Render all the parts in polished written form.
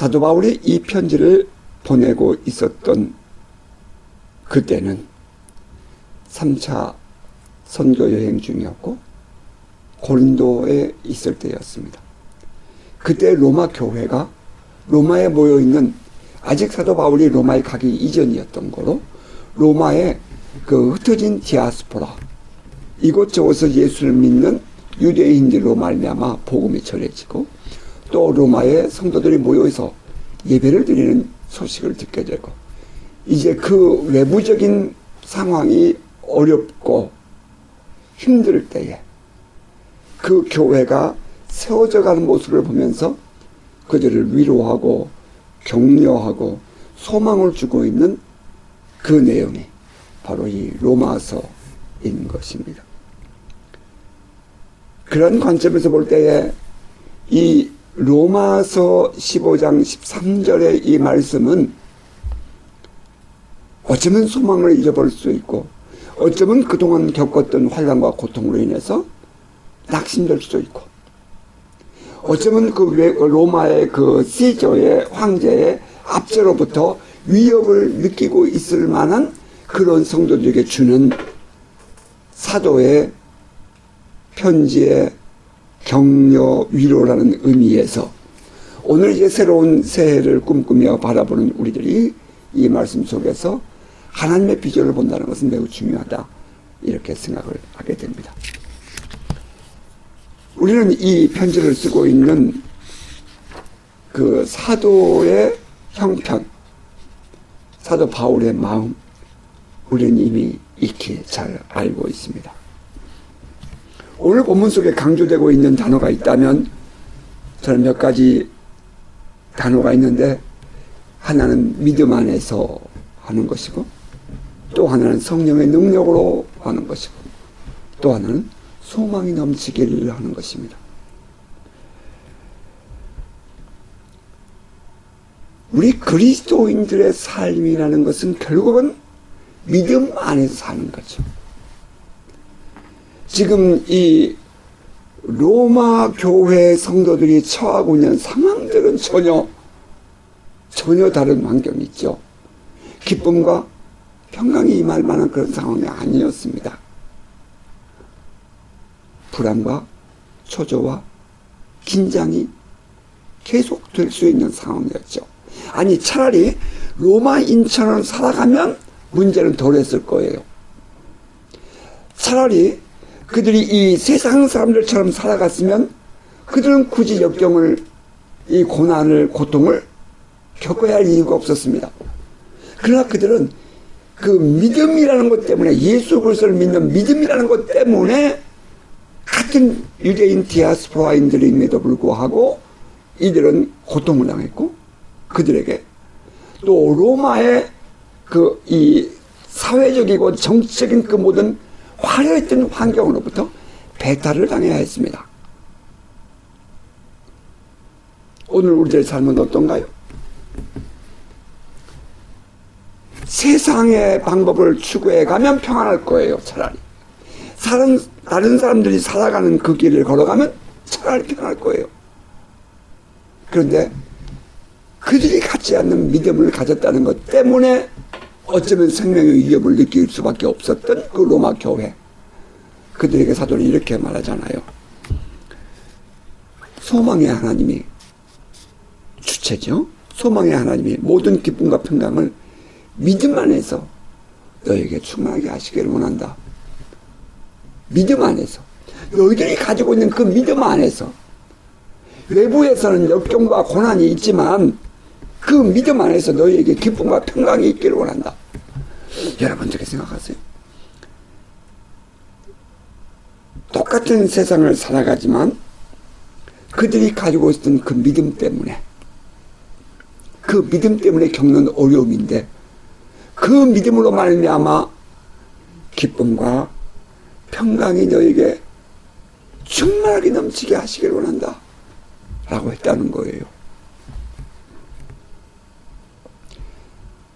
사도 바울이 이 편지를 보내고 있었던 그때는 3차 선교 여행 중이었고 고린도에 있을 때였습니다. 그때 로마 교회가 로마에 모여있는, 아직 사도 바울이 로마에 가기 이전이었던 거로 로마의 그 흩어진 디아스포라, 이곳저곳에서 예수를 믿는 유대인들로 말미암아 복음이 전해지고 또 로마의 성도들이 모여서 예배를 드리는 소식을 듣게 되고, 이제 그 외부적인 상황이 어렵고 힘들 때에 그 교회가 세워져 가는 모습을 보면서 그들을 위로하고 격려하고 소망을 주고 있는 그 내용이 바로 이 로마서인 것입니다. 그런 관점에서 볼 때에 이 로마서 15장 13절의 이 말씀은 어쩌면 소망을 잃어버릴 수 있고, 어쩌면 그동안 겪었던 환난과 고통으로 인해서 낙심될 수도 있고, 어쩌면 그 로마의 그 시저의 황제의 압제로부터 위협을 느끼고 있을 만한 그런 성도들에게 주는 사도의 편지의 격려 위로라는 의미에서 오늘 이제 새로운 새해를 꿈꾸며 바라보는 우리들이 이 말씀 속에서 하나님의 비전을 본다는 것은 매우 중요하다, 이렇게 생각을 하게 됩니다. 우리는 이 편지를 쓰고 있는 그 사도의 형편, 사도 바울의 마음, 우리는 이미 익히 잘 알고 있습니다. 오늘 본문 속에 강조되고 있는 단어가 있다면 저는 몇 가지 단어가 있는데, 하나는 믿음 안에서 하는 것이고, 또 하나는 성령의 능력으로 하는 것이고, 또 하나는 소망이 넘치기를 하는 것입니다. 우리 그리스도인들의 삶이라는 것은 결국은 믿음 안에서 사는 거죠. 지금 이 로마 교회 성도들이 처하고 있는 상황들은 전혀 다른 환경이 있죠. 기쁨과 평강이 임할 만한 그런 상황이 아니었습니다. 불안과 초조와 긴장이 계속될 수 있는 상황이었죠. 아니, 차라리 로마인처럼 살아가면 문제는 덜했을 거예요. 차라리 그들이 이 세상 사람들처럼 살아갔으면 그들은 굳이 역경을, 이 고난을, 고통을 겪어야 할 이유가 없었습니다. 그러나 그들은 그 믿음이라는 것 때문에, 예수 그리스도를 믿는 믿음이라는 것 때문에 같은 유대인 디아스포라인들임에도 불구하고 이들은 고통을 당했고, 그들에게 또 로마의 그 이 사회적이고 정치적인 그 모든 화려했던 환경으로부터 배탈을 당해야 했습니다. 오늘 우리들의 삶은 어떤가요? 세상의 방법을 추구해 가면 평안할 거예요. 차라리 다른 사람들이 살아가는 그 길을 걸어가면 차라리 평안할 거예요. 그런데 그들이 갖지 않는 믿음을 가졌다는 것 때문에 어쩌면 생명의 위협을 느낄 수밖에 없었던 그 로마 교회, 그들에게 사도는 이렇게 말하잖아요. 소망의 하나님이 주체죠. 소망의 하나님이 모든 기쁨과 평강을 믿음 안에서 너에게 충만하게 하시기를 원한다. 믿음 안에서, 너희들이 가지고 있는 그 믿음 안에서, 외부에서는 역경과 고난이 있지만 그 믿음 안에서 너희에게 기쁨과 평강이 있기를 원한다. 여러분 어떻게 생각하세요? 똑같은 세상을 살아가지만 그들이 가지고 있었던 그 믿음 때문에, 그 믿음 때문에 겪는 어려움인데, 그 믿음으로 말미암아 기쁨과 평강이 너에게 충만하게 넘치게 하시기를 원한다 라고 했다는 거예요.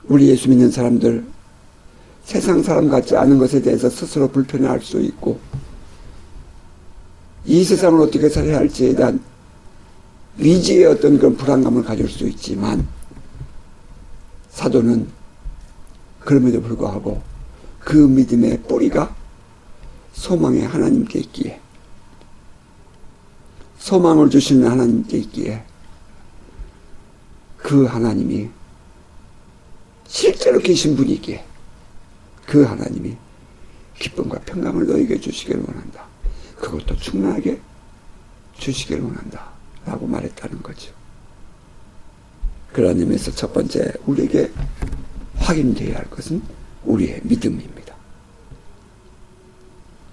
우리 예수 믿는 사람들, 세상 사람 같지 않은 것에 대해서 스스로 불편해할 수 있고, 이 세상을 어떻게 살아야 할지에 대한 미지의 어떤 그런 불안감을 가질 수 있지만 사도는 그럼에도 불구하고 그 믿음의 뿌리가 소망의 하나님께 있기에, 소망을 주시는 하나님께 있기에 그 하나님이 실제로 계신 분이기에 그 하나님이 기쁨과 평강을 너에게 주시기를 원한다. 그것도 충만하게 주시기를 원한다. 라고 말했다는 거죠. 그런 의미에서 첫 번째 우리에게 확인되어야 할 것은 우리의 믿음입니다.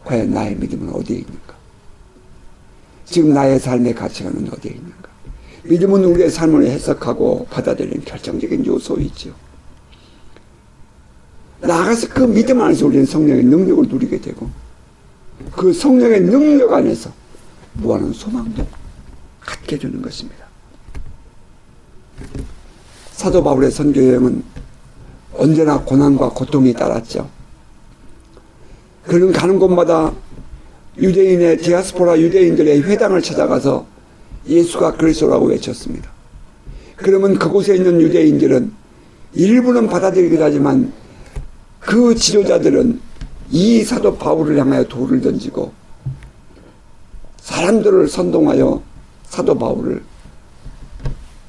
과연 나의 믿음은 어디에 있는가? 지금 나의 삶의 가치관은 어디에 있는가? 믿음은 우리의 삶을 해석하고 받아들이는 결정적인 요소이죠. 나아가서 그 믿음 안에서 우리는 성령의 능력을 누리게 되고 그 성령의 능력 안에서 무한한 소망도 갖게 되는 것입니다. 사도 바울의 선교 여행은 언제나 고난과 고통이 따랐죠. 그는 가는 곳마다 유대인의 디아스포라 유대인들의 회당을 찾아가서 예수가 그리스도라고 외쳤습니다. 그러면 그곳에 있는 유대인들은 일부는 받아들이긴 하지만 그 지도자들은 이 사도 바울을 향하여 돌을 던지고 사람들을 선동하여 사도 바울을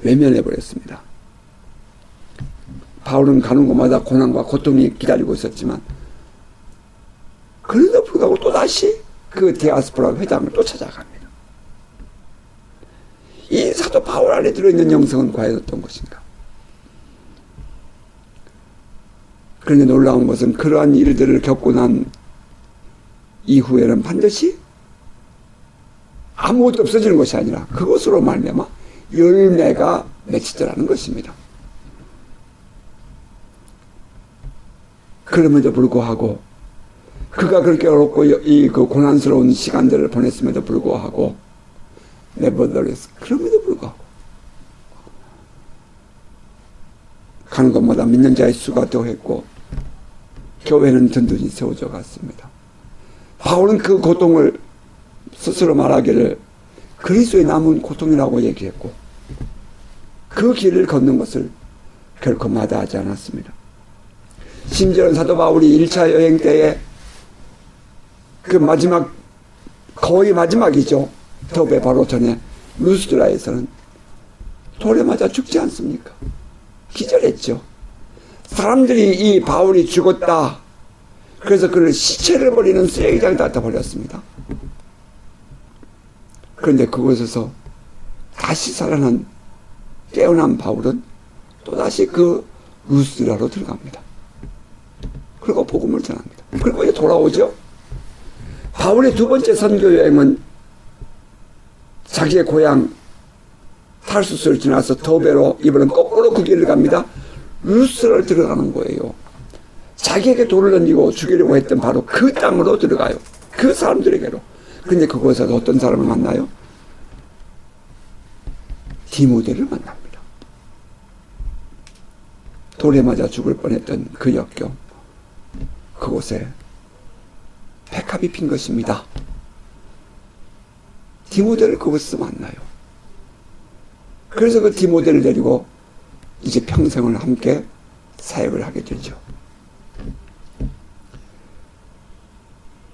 외면해 버렸습니다. 바울은 가는 곳마다 고난과 고통이 기다리고 있었지만 그래도 불구하고 또다시 그 디아스포라 회당을 또 찾아갑니다. 이 사도 바울 안에 들어있는 영성은 과연 어떤 것인가? 그런데 놀라운 것은 그러한 일들을 겪고 난 이후에는 반드시 아무것도 없어지는 것이 아니라 그것으로 말미암아 열매가 맺히더라는 것입니다. 그럼에도 불구하고 그가 그렇게 어렵고 그 고난스러운 시간들을 보냈음에도 불구하고 nevertheless 그럼에도 불구하고 가는 곳마다 믿는 자의 수가 더했고 교회는 든든히 세워져 갔습니다. 바울은 그 고통을 스스로 말하기를 그리스도의 남은 고통이라고 얘기했고 그 길을 걷는 것을 결코 마다하지 않았습니다. 심지어는 사도 바울이 1차 여행 때에 그 마지막 거의 마지막이죠. 더베 바로 전에 루스드라에서는 돌에 맞아 죽지 않습니까? 기절했죠. 사람들이 이 바울이 죽었다. 그래서 그를 시체를 버리는 쓰레기장에 갖다 버렸습니다. 그런데 그곳에서 다시 살아난 깨어난 바울은 또다시 그 루스드라로 들어갑니다. 그리고 복음을 전합니다. 그리고 이제 돌아오죠. 바울의 두 번째 선교 여행은 자기의 고향 타르수스를 지나서 더베로 이번엔 거꾸로 그 길을 갑니다. 루스를 들어가는 거예요. 자기에게 돌을 던지고 죽이려고 했던 바로 그 땅으로 들어가요. 그 사람들에게로. 근데 그곳에서 어떤 사람을 만나요? 디모데를 만납니다. 돌에 맞아 죽을 뻔했던 그 역경, 그곳에 백합이 핀 것입니다. 디모데를 그곳에서 만나요. 그래서 그 디모데를 데리고 이제 평생을 함께 사역을 하게 되죠.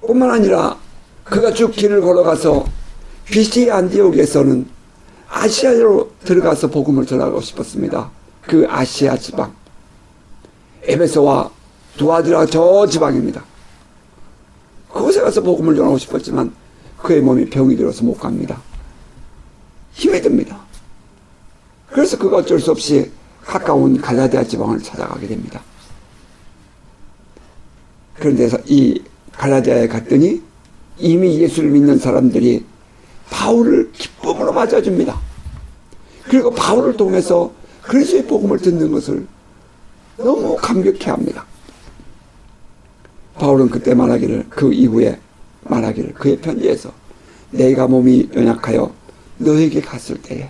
뿐만 아니라 그가 쭉 길을 걸어가서 BC 안디옥에서는 아시아로 들어가서 복음을 전하고 싶었습니다. 그 아시아 지방, 에베소와 두아드라 저 지방입니다. 그곳에 가서 복음을 전하고 싶었지만 그의 몸이 병이 들어서 못 갑니다. 힘이 듭니다. 그래서 그가 어쩔 수 없이 가까운 갈라디아 지방을 찾아가게 됩니다. 그런데 이 갈라디아에 갔더니 이미 예수를 믿는 사람들이 바울을 기쁨으로 맞아줍니다. 그리고 바울을 통해서 그리스도의 복음을 듣는 것을 너무 감격해합니다. 바울은 그때 말하기를, 그 이후에 말하기를, 그의 편지에서 내가 몸이 연약하여 너에게 갔을 때에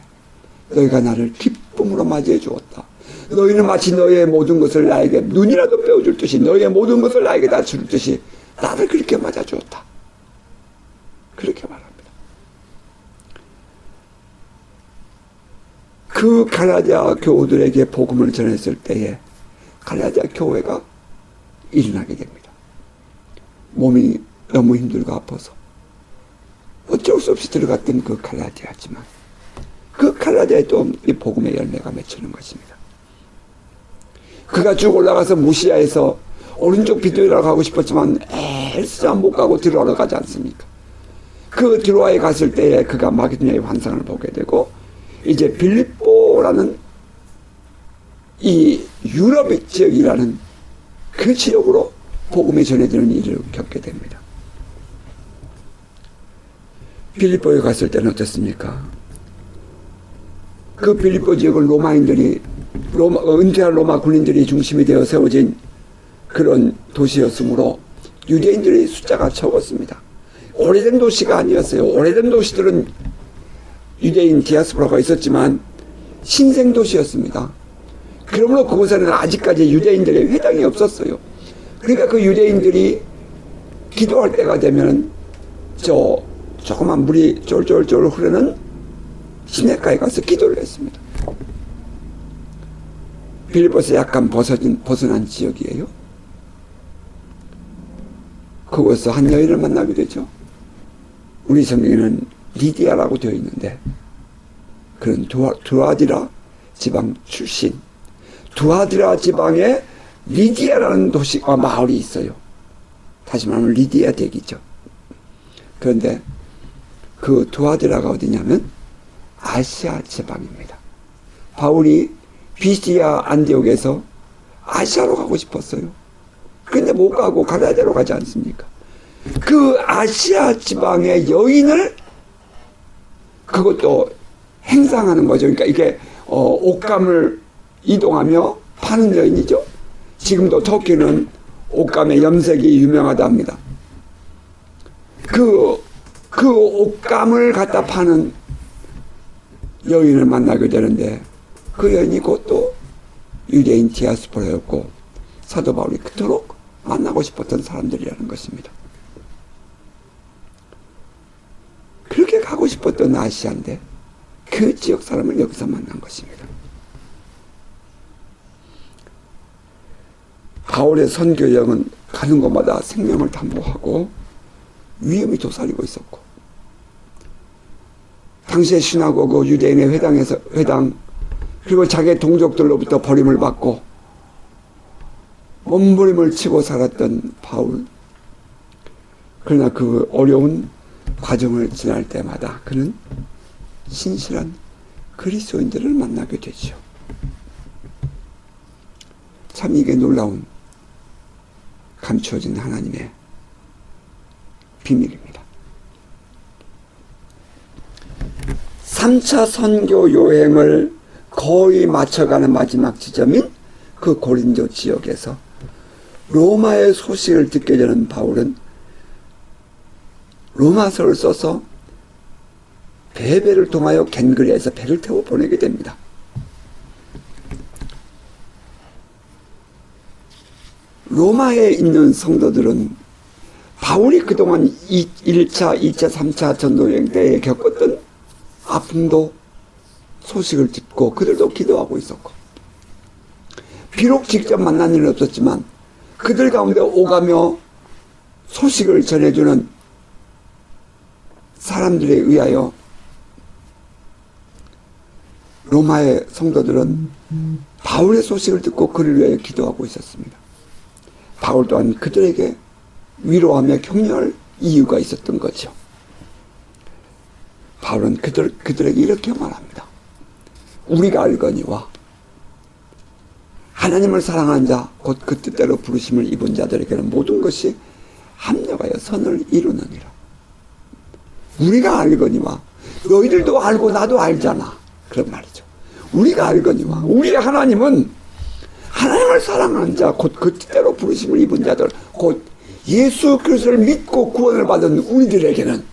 너희가 나를 기쁨으로 맞이해 주었다. 너희는 마치 너희의 모든 것을 나에게 눈이라도 빼어줄 듯이, 너희의 모든 것을 나에게 다 줄 듯이 나를 그렇게 맞아 주었다. 그렇게 말합니다. 그 갈라디아 교우들에게 복음을 전했을 때에 갈라디아 교회가 일어나게 됩니다. 몸이 너무 힘들고 아파서 어쩔 수 없이 들어갔던 그 갈라디아지만 그 갈라디아에 또 이 복음의 열매가 맺히는 것입니다. 그가 쭉 올라가서 무시아에서 오른쪽 비두이라고 가고 싶었지만 애쓰자 못 가고 드로아로 가지 않습니까? 그 드로아에 갔을 때에 그가 마게도냐의 환상을 보게 되고 이제 빌립보라는 이 유럽 지역이라는 그 지역으로 복음이 전해지는 일을 겪게 됩니다. 빌립보에 갔을 때는 어떻습니까? 그 빌립보 지역은 로마인들이 은퇴한 로마 군인들이 중심이 되어 세워진 그런 도시였으므로 유대인들의 숫자가 적었습니다. 오래된 도시가 아니었어요. 오래된 도시들은 유대인 디아스포라가 있었지만 신생 도시였습니다. 그러므로 그곳에는 아직까지 유대인들의 회당이 없었어요. 그러니까 그 유대인들이 기도할 때가 되면 조그만 물이 쫄쫄쫄 흐르는 시내가에 가서 기도를 했습니다. 빌립보에서 약간 벗어난 지역이에요. 그곳에서 한 여인을 만나게 되죠. 우리 성경에는 리디아라고 되어 있는데 그런 두아디라 지방 출신, 두아디라 지방에 리디아라는 도시와 마을이 있어요. 다시 말하면 리디아 댁이죠. 그런데 그 두아디라가 어디냐면 아시아 지방입니다. 바울이 비시디아 안디옥에서 아시아로 가고 싶었어요. 그런데 못 가고 갈라디아로 가지 않습니까? 그 아시아 지방의 여인을 그것도 행상하는 거죠. 그러니까 이게 옷감을 이동하며 파는 여인이죠. 지금도 터키는 옷감의 염색이 유명하답니다. 그 옷감을 갖다 파는 여인을 만나게 되는데 그 여인이 곧또 유대인 디아스포라였고 사도 바울이 그토록 만나고 싶었던 사람들이라는 것입니다. 그렇게 가고 싶었던 아시아인데 그 지역 사람을 여기서 만난 것입니다. 바울의 선교여행은 가는 곳마다 생명을 담보하고 위험이 도사리고 있었고 당시의 시나고그 유대인의 회당 그리고 자기 동족들로부터 버림을 받고 몸부림을 치고 살았던 바울. 그러나 그 어려운 과정을 지날 때마다 그는 신실한 그리스도인들을 만나게 되죠. 참 이게 놀라운 감추어진 하나님의 비밀입니다. 3차 선교 여행을 거의 마쳐가는 마지막 지점인 그 고린도 지역에서 로마의 소식을 듣게 되는 바울은 로마서를 써서 배를 통하여 겐그리아에서 배를 태워 보내게 됩니다. 로마에 있는 성도들은 바울이 그동안 1차, 2차, 3차 전도여행 때에 겪었던 아픔도 소식을 듣고 그들도 기도하고 있었고 비록 직접 만난 일은 없었지만 그들 가운데 오가며 소식을 전해주는 사람들에 의하여 로마의 성도들은 바울의 소식을 듣고 그를 위하여 기도하고 있었습니다. 바울 또한 그들에게 위로하며 격려할 이유가 있었던 거죠. 바울은 그들에게 이렇게 말합니다. 우리가 알거니와 하나님을 사랑하는 자 곧 그 뜻대로 부르심을 입은 자들에게는 모든 것이 합력하여 선을 이루느니라. 우리가 알거니와 너희들도 알고 나도 알잖아. 그런 말이죠. 우리가 알거니와 우리 하나님은 하나님을 사랑하는 자 곧 그 뜻대로 부르심을 입은 자들 곧 예수 그리스도를 믿고 구원을 받은 우리들에게는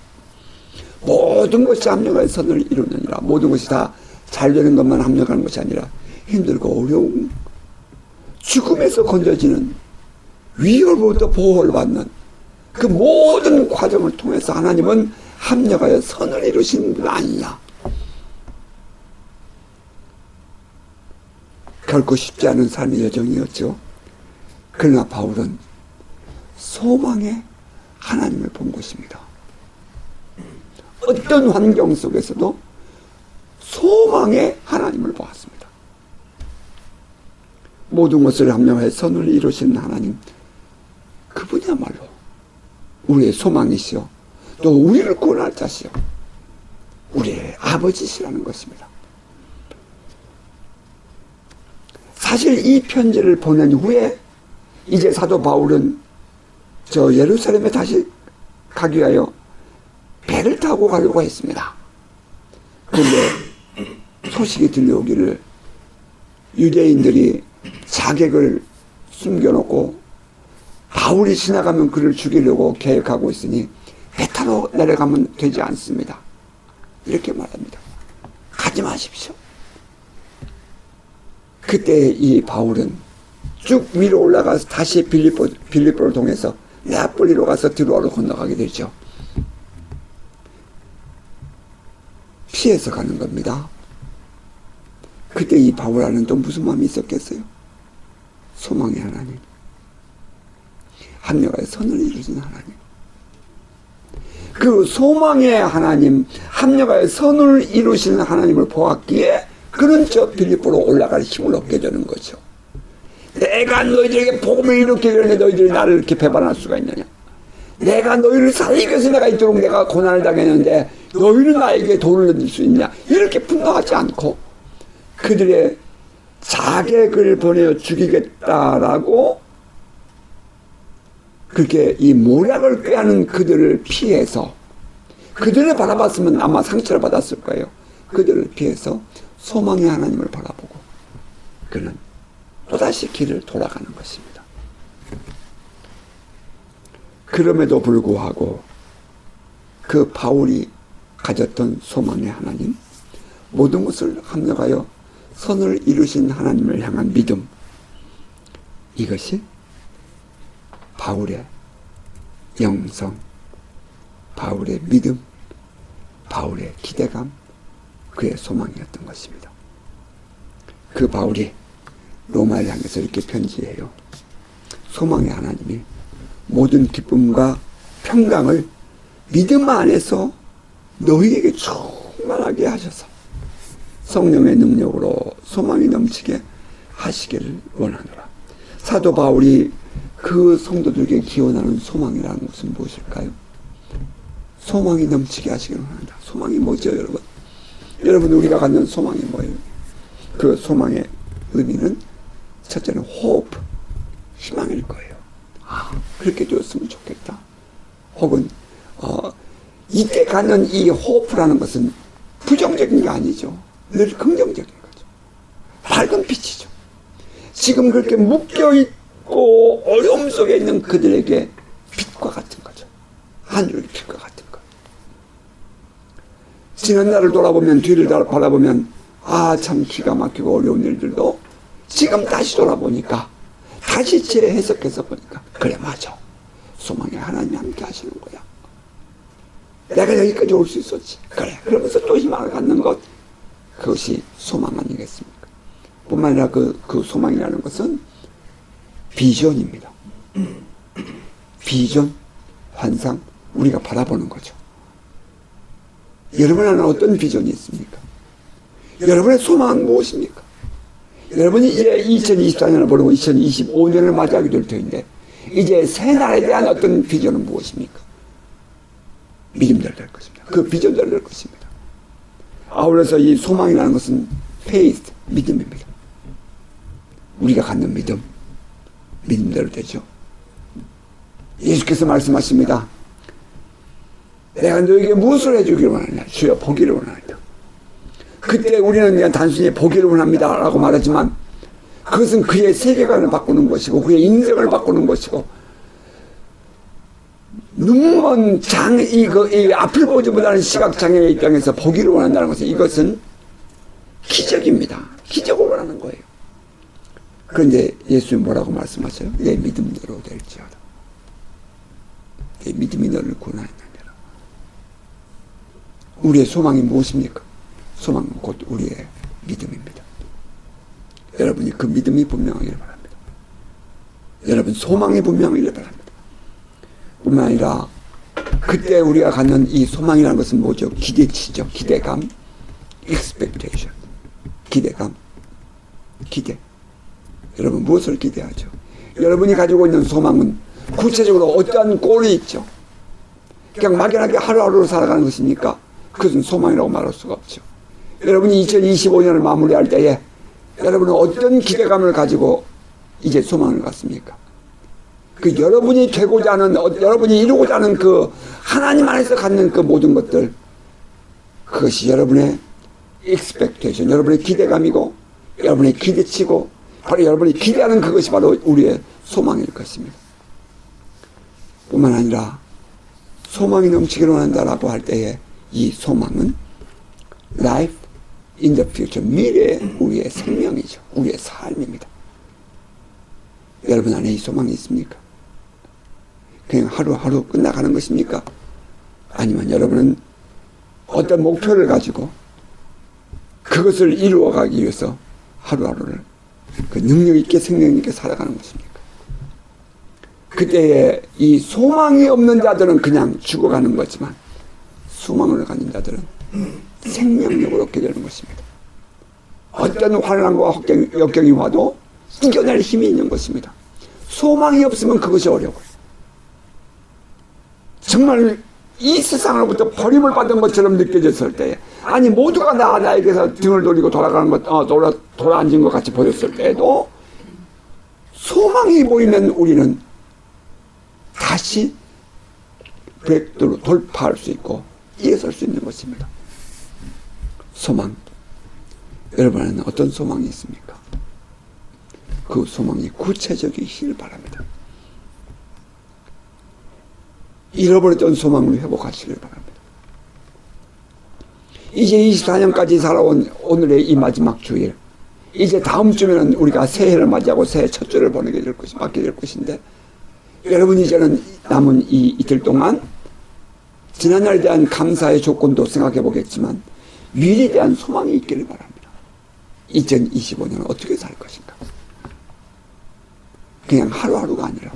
모든 것이 합력하여 선을 이루느니라. 모든 것이 다 잘 되는 것만 합력하는 것이 아니라 힘들고 어려운 죽음에서 건져지는 위협으로부터 보호를 받는 그 모든 과정을 통해서 하나님은 합력하여 선을 이루시는 분 아니냐. 결코 쉽지 않은 삶의 여정이었죠. 그러나 바울은 소망의 하나님을 본 것입니다. 어떤 환경 속에서도 소망의 하나님을 보았습니다. 모든 것을 합력하여 선을 이루시는 하나님, 그분이야말로 우리의 소망이시요 또 우리를 구원할 자시요 우리의 아버지시라는 것입니다. 사실 이 편지를 보낸 후에 이제 사도 바울은 저 예루살렘에 다시 가기 위하여 배를 타고 가려고 했습니다. 그런데 소식이 들려오기를 유대인들이 자객을 숨겨놓고 바울이 지나가면 그를 죽이려고 계획하고 있으니 배 타러 내려가면 되지 않습니다. 이렇게 말합니다. 가지 마십시오. 그때 이 바울은 쭉 위로 올라가서 다시 빌립보를 통해서 네아폴리로 가서 드로아로 건너가게 되죠. 피해서 가는 겁니다. 그때 이 바울 안에는 또 무슨 마음이 있었겠어요? 소망의 하나님, 합력하여 선을 이루신 하나님. 그 소망의 하나님, 합력하여 선을 이루시는 하나님을 보았기에 그는 저 빌립보로 올라갈 힘을 얻게 되는 거죠. 내가 너희들에게 복음을 이렇게 이르는데 너희들이 나를 이렇게 배반할 수가 있느냐? 내가 너희를 살리기 위해서 내가 이토록 내가 고난을 당했는데 너희는 나에게 돈을 줄 수 있냐? 이렇게 분노하지 않고 그들의 자객을 보내어 죽이겠다라고 그렇게 이 모략을 꾀하는 그들을 피해서, 그들을 바라봤으면 아마 상처를 받았을 거예요. 그들을 피해서 소망의 하나님을 바라보고 그는 또다시 길을 돌아가는 것입니다. 그럼에도 불구하고 그 바울이 가졌던 소망의 하나님, 모든 것을 합력하여 선을 이루신 하나님을 향한 믿음, 이것이 바울의 영성, 바울의 믿음, 바울의 기대감, 그의 소망이었던 것입니다. 그 바울이 로마를 향해서 이렇게 편지해요. 소망의 하나님이 모든 기쁨과 평강을 믿음 안에서 너희에게 충만하게 하셔서 성령의 능력으로 소망이 넘치게 하시기를 원하노라. 사도 바울이 그 성도들에게 기원하는 소망이라는 것은 무엇일까요? 소망이 넘치게 하시기를 원한다. 소망이 뭐죠, 여러분? 여러분, 우리가 갖는 소망이 뭐예요? 그 소망의 의미는 첫째는 hope, 희망일 거예요. 그렇게 되었으면 좋겠다. 혹은 이때 갖는 이 hope라는 것은 부정적인 게 아니죠. 늘 긍정적인 거죠. 밝은 빛이죠. 지금 그렇게 묶여있고 어려움 속에 있는 그들에게 빛과 같은 거죠. 하늘의 빛과 같은 거. 지난 날을 돌아보면, 뒤를 바라보면 참 기가 막히고 어려운 일들도 지금 다시 돌아보니까, 다시 재해석해서 보니까 그래, 맞아, 소망의 하나님이 함께 하시는 거야. 내가 여기까지 올 수 있었지. 그래, 그러면서 또 희망을 갖는 것, 그것이 소망 아니겠습니까? 뿐만 아니라 그 소망이라는 것은 비전입니다. 비전, 환상, 우리가 바라보는 거죠. 여러분은 어떤 비전이 있습니까? 여러분의 소망은 무엇입니까? 여러분이 이제 2024년을 보내고 2025년을 맞이하게 될 터인데, 이제 새날에 대한 어떤 비전은 무엇입니까? 믿음대로 될 것입니다. 그 비전대로 될 것입니다. 아울러서 이 소망이라는 것은 faith, 믿음입니다. 우리가 갖는 믿음, 믿음대로 되죠. 예수께서 말씀하십니다. 내가 너에게 무엇을 해주기를 원하냐? 주여, 보기를 원하냐. 그때 우리는 그냥 단순히 보기를 원합니다 라고 말하지만, 그것은 그의 세계관을 바꾸는 것이고 그의 인생을 바꾸는 것이고, 눈먼 이 앞을 보지 못하는 시각장애의 입장에서 보기를 원한다는 것은, 이것은 기적입니다. 기적을 원하는 거예요. 그런데 예수님 뭐라고 말씀하세요? 내 믿음대로 될지어다. 내 믿음이 너를 구원하느니라. 우리의 소망이 무엇입니까? 소망은 곧 우리의 믿음입니다. 여러분이 그 믿음이 분명하기를 바랍니다. 여러분 소망이 분명하기를 바랍니다. 뿐만 아니라 그때 우리가 갖는 이 소망이라는 것은 뭐죠? 기대치죠. 기대감, expectation. 기대감, 기대. 여러분 무엇을 기대하죠? 여러분이 가지고 있는 소망은 구체적으로 어떠한 꼴이 있죠? 그냥 막연하게 하루하루 살아가는 것입니까? 그것은 소망이라고 말할 수가 없죠. 여러분이 2025년을 마무리할 때에 여러분은 어떤 기대감을 가지고 이제 소망을 갖습니까? 그 여러분이 되고자 하는, 여러분이 이루고자 하는 그 하나님 안에서 갖는 그 모든 것들, 그것이 여러분의 expectation, 여러분의 기대감이고 여러분의 기대치고 바로 여러분이 기대하는 그것이 바로 우리의 소망일 것입니다. 뿐만 아니라 소망이 넘치기를 원한다라고 할 때에 이 소망은 life in the future, 미래의 우리의 생명이죠. 우리의 삶입니다. 여러분 안에 이 소망이 있습니까? 그냥 하루하루 끝나가는 것입니까? 아니면 여러분은 어떤 목표를 가지고 그것을 이루어가기 위해서 하루하루를 그 능력 있게 생명 있게 살아가는 것입니까? 그때에 이 소망이 없는 자들은 그냥 죽어가는 거지만 소망을 가진 자들은 생명력을 얻게 되는 것입니다. 어떤 환난과 역경이 와도 이겨낼 힘이 있는 것입니다. 소망이 없으면 그것이 어려워요. 정말 이 세상으로부터 버림을 받은 것처럼 느껴졌을 때, 아니 모두가 나에게서 등을 돌리고 돌아가는 것, 돌아앉은 것 같이 보였을 때에도 소망이 보이면 우리는 다시 브레이크로 돌파할 수 있고 일어설 수 있는 것입니다. 소망. 여러분은 어떤 소망이 있습니까? 그 소망이 구체적이길 바랍니다. 잃어버렸던 소망을 회복하시길 바랍니다. 이제 24년까지 살아온 오늘의 이 마지막 주일, 이제 다음 주면은 우리가 새해를 맞이하고 새해 첫 주를 보내게 될 것이 맞게 될 것인데, 여러분이 이제는 남은 이 이틀 동안 지난날에 대한 감사의 조건도 생각해 보겠지만 미래에 대한 소망이 있기를 바랍니다. 2025년은 어떻게 살 것인가? 그냥 하루하루가 아니라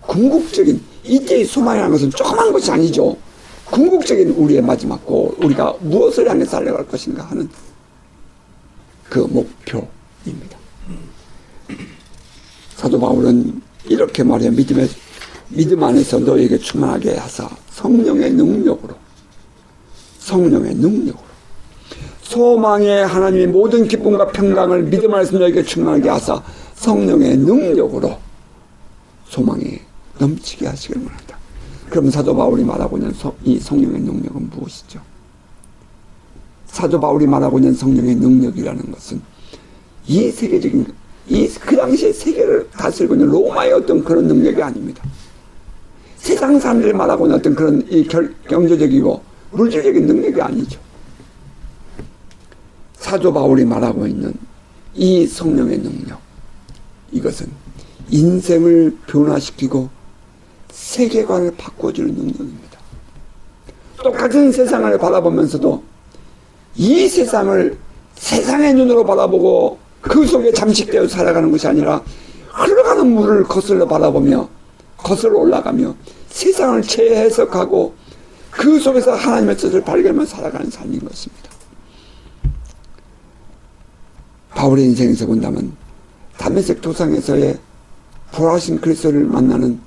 궁극적인, 이때의 소망이라는 것은 조그만 것이 아니죠. 궁극적인 우리의 마지막 골, 우리가 무엇을 향해 살아갈 것인가 하는 그 목표입니다. 사도 바울은 이렇게 말해요. 믿음 안에서 너에게 충만하게 하사 성령의 능력으로 소망의 하나님의 모든 기쁨과 평강을 믿음 안에서 너에게 충만하게 하사 성령의 능력으로 소망이 넘치게 하시길 원한다. 그럼 사도 바울이 말하고 있는 이 성령의 능력은 무엇이죠? 사도 바울이 말하고 있는 성령의 능력이라는 것은 이 세계적인, 그 당시에 세계를 다스리고 있는 로마의 어떤 그런 능력이 아닙니다. 세상 사람들이 말하고 있는 어떤 그런 경제적이고 물질적인 능력이 아니죠. 사도 바울이 말하고 있는 이 성령의 능력, 이것은 인생을 변화시키고 세계관을 바꿔주는 능력입니다. 똑같은 세상을 바라보면서도 이 세상을 세상의 눈으로 바라보고 그 속에 잠식되어 살아가는 것이 아니라 흘러가는 물을 거슬러 바라보며 거슬러 올라가며 세상을 재해석하고 그 속에서 하나님의 뜻을 발견하며 살아가는 삶인 것입니다. 바울의 인생에서 본다면 다메섹 도상에서의 부활하신 그리스도를 만나는,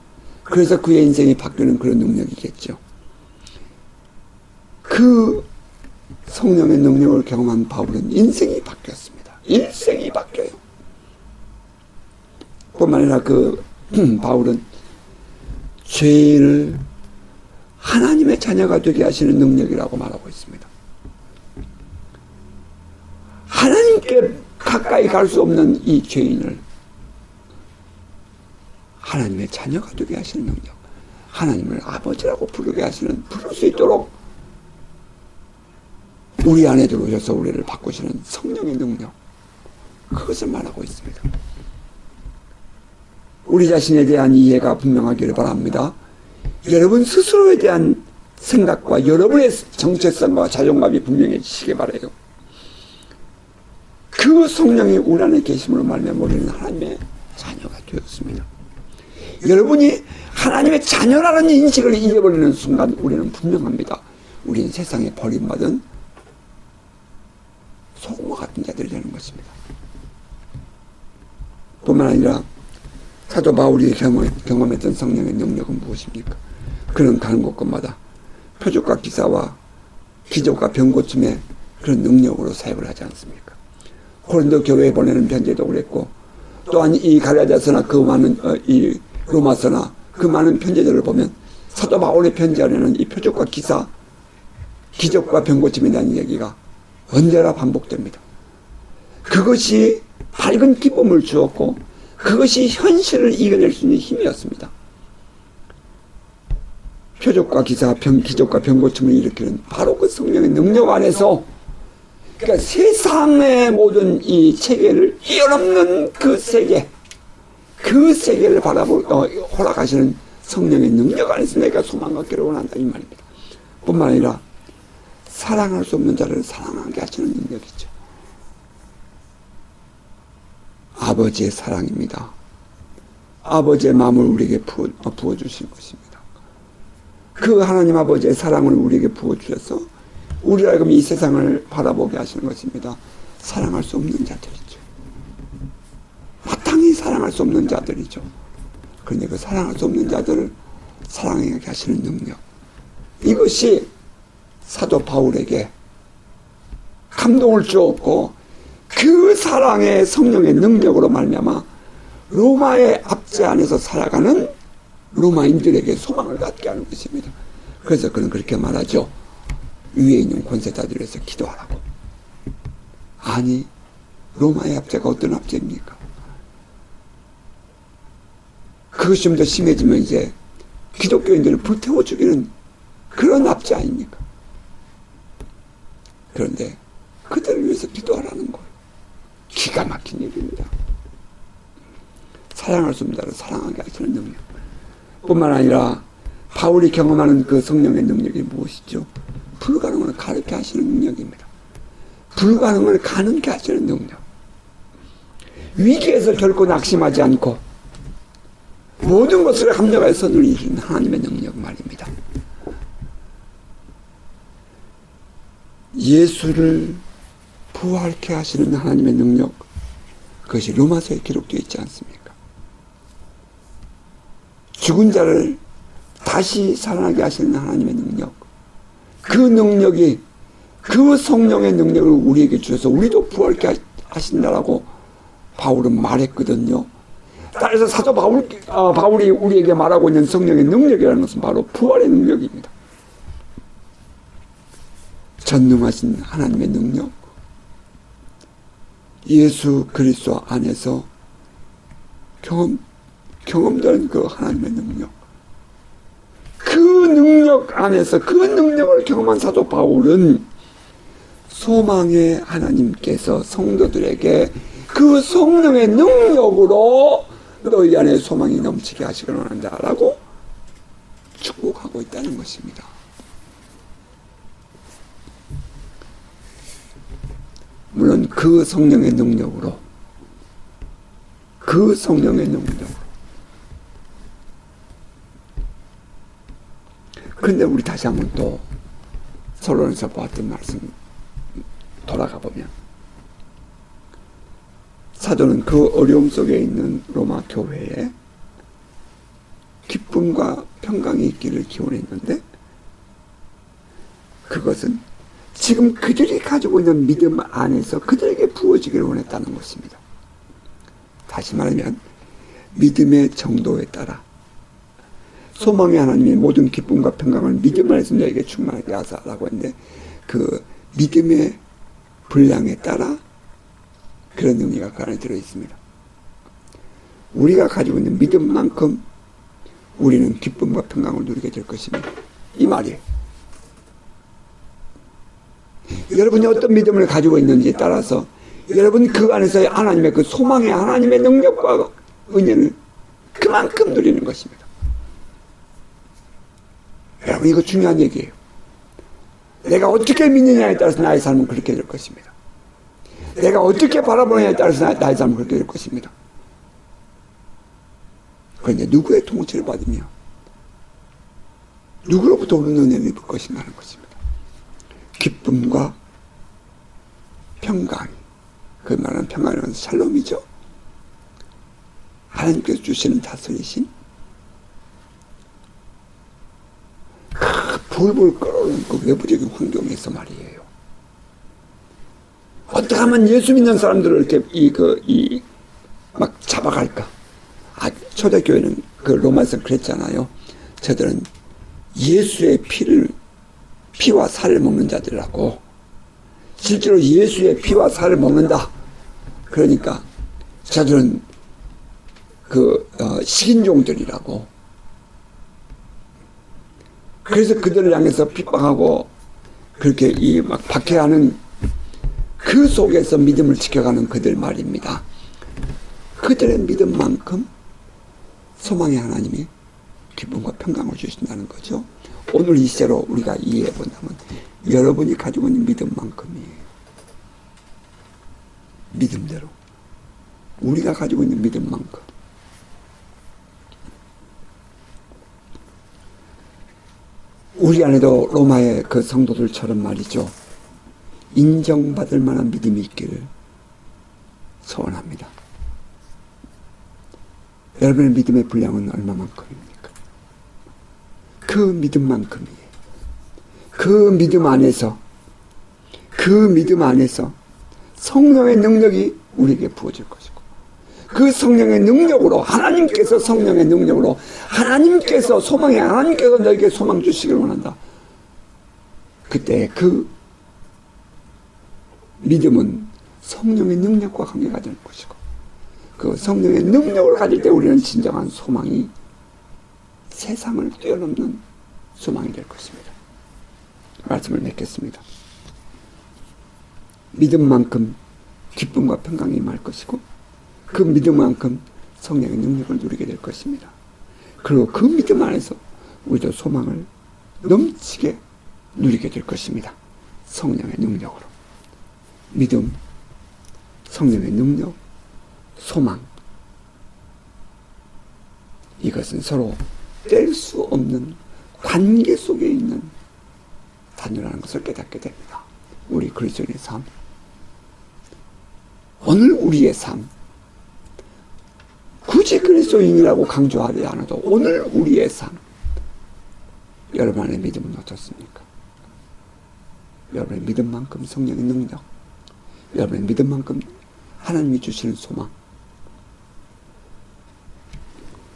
그래서 그의 인생이 바뀌는 그런 능력이겠죠. 그 성령의 능력을 경험한 바울은 인생이 바뀌었습니다. 일생이 바뀌어요. 뿐만 아니라 바울은 죄인을 하나님의 자녀가 되게 하시는 능력이라고 말하고 있습니다. 하나님께 가까이 갈 수 없는 이 죄인을 하나님의 자녀가 되게 하시는 능력, 하나님을 아버지라고 부를 수 있도록 우리 안에 들어오셔서 우리를 바꾸시는 성령의 능력, 그것을 말하고 있습니다. 우리 자신에 대한 이해가 분명하기를 바랍니다. 여러분 스스로에 대한 생각과 여러분의 정체성과 자존감이 분명해지시기 바라요. 그 성령이 우리 안에 계심으로 말미암아 우리는 하나님의 자녀가 되었습니다. 여러분이 하나님의 자녀라는 인식을 잊어버리는 순간 우리는 분명합니다. 우리는 세상에 버림받은 소금과 같은 자들이 되는 것입니다. 뿐만 아니라 사도 바울이 경험했던 성령의 능력은 무엇입니까? 그는 가는 곳곳마다 표적과 기사와 기적과 병고침의 그런 능력으로 사역을 하지 않습니까? 고린도 교회에 보내는 편지도 그랬고, 또한 이 갈라디아서나 그 많은 이 로마서나 그 많은 편지들을 보면 사도 바울의 편지 안에는 이 표적과 기사, 기적과 병고침에 대한 얘기가 언제나 반복됩니다. 그것이 밝은 기쁨을 주었고 그것이 현실을 이겨낼 수 있는 힘이었습니다. 표적과 기사, 기적과 병고침을 일으키는 바로 그 성령의 능력 안에서, 그러니까 세상의 모든 이 체계를 뛰어넘는 그 세계를 허락하시는 성령의 능력 안에서 내가 소망 갖기를 원한다 이 말입니다. 뿐만 아니라 사랑할 수 없는 자를 사랑하게 하시는 능력이죠. 아버지의 사랑입니다. 아버지의 마음을 우리에게 부어주신 것입니다. 그 하나님 아버지의 사랑을 우리에게 부어주셔서 우리로 하여금 이 세상을 바라보게 하시는 것입니다. 사랑할 수 없는 자들이죠. 마땅히 사랑할 수 없는 자들이죠. 그런데 그 사랑할 수 없는 자들을 사랑하게 하시는 능력, 이것이 사도 바울에게 감동을 주었고 그 사랑의 성령의 능력으로 말미암아 로마의 압제 안에서 살아가는 로마인들에게 소망을 갖게 하는 것입니다. 그래서 그는 그렇게 말하죠. 위에 있는 권세자들을 위해서 기도하라고. 아니, 로마의 압제가 어떤 압제입니까? 그것이 좀 더 심해지면 이제 기독교인들을 불태워 죽이는 그런 압제 아닙니까? 그런데 그들을 위해서 기도하라는 거예요. 기가 막힌 일입니다. 사랑할 수 없는 자를 사랑하게 하시는 능력. 뿐만 아니라 바울이 경험하는 그 성령의 능력이 무엇이죠? 불가능을 가르게 하시는 능력입니다. 불가능을 가능케 하시는 능력. 위기에서 결코 낙심하지 않고 모든 것을 합력하여 누리시는 하나님의 능력 말입니다. 예수를 부활케 하시는 하나님의 능력, 그것이 로마서에 기록되어 있지 않습니까? 죽은 자를 다시 살아나게 하시는 하나님의 능력, 그 능력이, 그 성령의 능력을 우리에게 주셔서 우리도 부활케 하신다라고 바울은 말했거든요. 따라서 사도 바울이 우리에게 말하고 있는 성령의 능력이라는 것은 바로 부활의 능력입니다. 전능하신 하나님의 능력, 예수 그리스도 안에서 경험되는 그 하나님의 능력, 그 능력 안에서 그 능력을 경험한 사도 바울은 소망의 하나님께서 성도들에게 그 성령의 능력으로 너희 안에 소망이 넘치게 하시길 원한다라고 축복하고 있다는 것입니다. 물론 그 성령의 능력으로, 그 성령의 능력으로. 그런데 우리 다시 한번 또 서론에서 보았던 말씀 돌아가 보면, 사도는 그 어려움 속에 있는 로마 교회에 기쁨과 평강이 있기를 기원했는데, 그것은 지금 그들이 가지고 있는 믿음 안에서 그들에게 부어지기를 원했다는 것입니다. 다시 말하면 믿음의 정도에 따라 소망의 하나님이 모든 기쁨과 평강을 믿음 안에서 너에게 충만하게 하사라고 했는데, 그 믿음의 분량에 따라 그런 의미가 그 안에 들어있습니다. 우리가 가지고 있는 믿음만큼 우리는 기쁨과 평강을 누리게 될 것입니다. 이 말이에요. 여러분이 어떤 믿음을 가지고 있는지에 따라서 여러분 그 안에서 하나님의 그 소망의 하나님의 능력과 은혜를 그만큼 누리는 것입니다. 여러분, 이거 중요한 얘기예요. 내가 어떻게 믿느냐에 따라서 나의 삶은 그렇게 될 것입니다. 내가 어떻게 바라보느냐에 따라서 나의 삶은 그렇게 될 것입니다. 그런데 누구의 통치를 받으며 누구로부터 오는 은혜를 입을 것인가 하는 것입니다. 기쁨과 평강, 그 말하는 평강은 샬롬이죠. 하나님께서 주시는 다스리신 불불 끓어오는 그 외부적인 환경에서 말이에요. 어떻게 하면 예수 믿는 사람들을 이렇게 막 잡아갈까? 초대교회는 그 로마에서 그랬잖아요. 저들은 예수의 피와 살을 먹는 자들이라고. 실제로 예수의 피와 살을 먹는다. 그러니까 저들은 식인종들이라고. 그래서 그들을 향해서 핍박하고 그렇게 막 박해하는 그 속에서 믿음을 지켜가는 그들 말입니다. 그들의 믿음만큼 소망의 하나님이 기쁨과 평강을 주신다는 거죠. 오늘 이 시대로 우리가 이해해 본다면 여러분이 가지고 있는 믿음만큼이에요. 믿음대로. 우리가 가지고 있는 믿음만큼. 우리 안에도 로마의 그 성도들처럼 말이죠. 인정받을 만한 믿음이 있기를 소원합니다. 여러분의 믿음의 분량은 얼마만큼입니까? 그 믿음만큼이에요. 그 믿음 안에서 성령의 능력이 우리에게 부어질 것이고, 그 성령의 능력으로 하나님께서 소망의 하나님께서 너에게 소망 주시기를 원한다. 그때 그 믿음은 성령의 능력과 관계가 되는 것이고, 그 성령의 능력을 가질 때 우리는 진정한 소망이 세상을 뛰어넘는 소망이 될 것입니다. 말씀을 맺겠습니다. 믿음만큼 기쁨과 평강이 임할 것이고, 그 믿음만큼 성령의 능력을 누리게 될 것입니다. 그리고 그 믿음 안에서 우리도 소망을 넘치게 누리게 될 것입니다. 성령의 능력으로. 믿음, 성령의 능력, 소망. 이것은 서로 뗄 수 없는 관계 속에 있는 단어라는 것을 깨닫게 됩니다. 우리 그리스도인의 삶, 오늘 우리의 삶, 굳이 그리스도인이라고 강조하지 않아도 오늘 우리의 삶, 여러분의 믿음은 어떻습니까? 여러분의 믿음만큼 성령의 능력, 여러분의 믿음만큼 하나님이 주시는 소망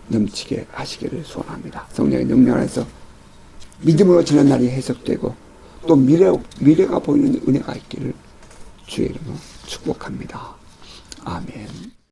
넘치게 하시기를 소원합니다. 성령의 능력 안에서 믿음으로 지난 날이 해석되고 또 미래가 보이는 은혜가 있기를 주의 이름으로 축복합니다. 아멘.